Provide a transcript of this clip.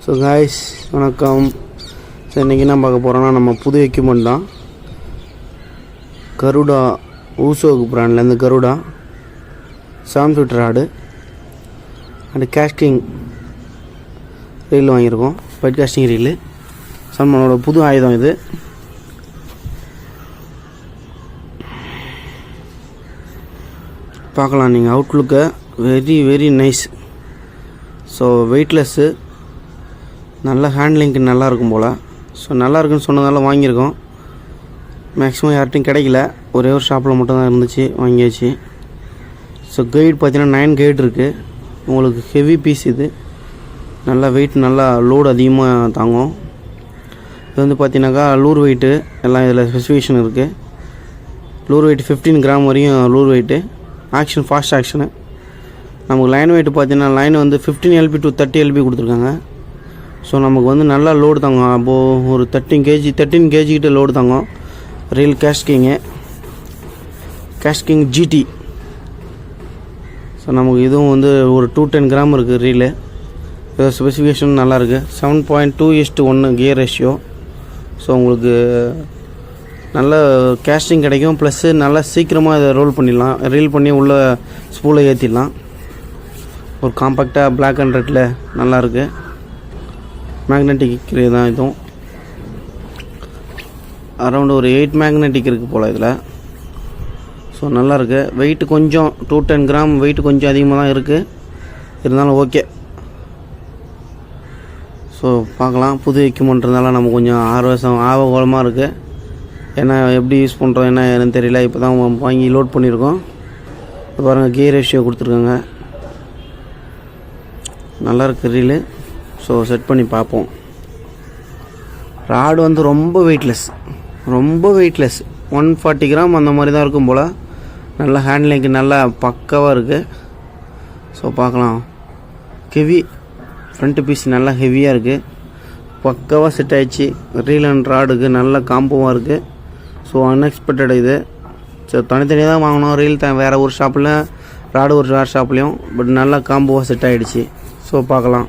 So guys வணக்கம். So இன்றைக்கி என்ன பார்க்க போகிறோன்னா நம்ம புது எக்யூப்மெண்ட் தான். கருடா ஊசோக்கு பிராண்ட்லேருந்து Garuda 7 feet rod and casting reel வாங்கியிருக்கோம். பைட் கேஸ்டிங் ரீலு நம்மளோட புது ஆயுதம் இது. பார்க்கலாம் நீங்கள் அவுட்லுக்கை. Very nice. ஸோ வெயிட்லெஸ்ஸு, நல்ல ஹேண்ட்லிங்க்கு நல்லாயிருக்கும் போல். ஸோ நல்லாயிருக்குன்னு சொன்னதால வாங்கியிருக்கோம். மேக்ஸிமம் யார்ட்டையும் கிடைக்கல, ஒரே ஒரு ஷாப்பில் மட்டும்தான் இருந்துச்சு, வாங்கியாச்சு. ஸோ கைடு பார்த்தீங்கன்னா 9 கைடு இருக்குது. உங்களுக்கு ஹெவி பீஸ் இது. நல்லா வெயிட், நல்லா லோடு அதிகமாக தாங்கும். இது வந்து பார்த்தீங்கன்னாக்கா லூர் வெயிட்டு எல்லாம் இதில் ஸ்பெசிஃபிகேஷன் இருக்குது. லூர் வெயிட் 15 கிராம் வரையும் லூர் வெயிட்டு. Action fast action. நமக்கு லைன் வெயிட் பார்த்தீங்கன்னா லைன் வந்து 15 LB to 30 LB கொடுத்துருக்காங்க. ஸோ நமக்கு வந்து நல்லா லோடு தாங்கும். அப்போது ஒரு 13 kg கிட்ட லோடு தாங்கும். Reel கேஸ்கிங் GT. ஸோ நமக்கு இதுவும் வந்து ஒரு 210 கிராம் இருக்குது ரீலு. இதோட ஸ்பெசிஃபிகேஷன் நல்லாயிருக்கு. 7.2:1 கியர் ரேஷியோ. ஸோ உங்களுக்கு நல்ல கேஸ்டிங் கிடைக்கும். ப்ளஸ்ஸு நல்லா சீக்கிரமாக இதை ரோல் பண்ணிடலாம். ரீல் பண்ணி உள்ள ஸ்பூலை ஏற்றிடலாம். ஒரு காம்பேக்டாக பிளாக் அண்ட் ரெட்டில் நல்லாயிருக்கு. மேக்னெட்டிக் தான் இதுவும். அரௌண்ட் ஒரு 8 மேக்னெட்டிக் இருக்குது போல் இதில். ஸோ நல்லாயிருக்கு. வெயிட்டு கொஞ்சம் 210 கிராம் வெயிட் கொஞ்சம் அதிகமாக தான் இருக்குது, இருந்தாலும் ஓகே. ஸோ பார்க்கலாம். புது எக்யூப்மெண்ட்னால நம்ம கொஞ்சம் ஆர்வகோலமாக இருக்குது. ஏன்னா எப்படி யூஸ் பண்ணுறோம் என்னன்னு தெரியல. இப்போ தான் வாங்கி லோட் பண்ணியிருக்கோம். இப்போ பாருங்கள், கியர் ரேஷியோ கொடுத்துருக்காங்க. நல்லாயிருக்கு ரீலு. ஸோ செட் பண்ணி பார்ப்போம். ராடு வந்து ரொம்ப வெயிட்லெஸ். 140 கிராம் அந்த மாதிரி தான் இருக்கும் போல். நல்லா ஹேண்ட்லிங்க்கு நல்லா பக்காவாக இருக்குது. ஸோ பார்க்கலாம். ஹெவி ஃப்ரண்ட் பீஸ் நல்லா ஹெவியாக இருக்குது. பக்காவாக செட் ஆகிடுச்சு. ரீல் அண்ட் ராடுக்கு நல்ல காம்போவாக இருக்குது. ஸோ அன்எக்ஸ்பெக்டட் இது. ஸோ தனித்தனியாக தான் வாங்கினோம். ரீல் வேறு ஒரு ஷாப்பில், ராடு ஒரு ஷாப்லேயும். பட் நல்லா காம்போவாக செட் ஆகிடுச்சு. ஸோ பார்க்கலாம்.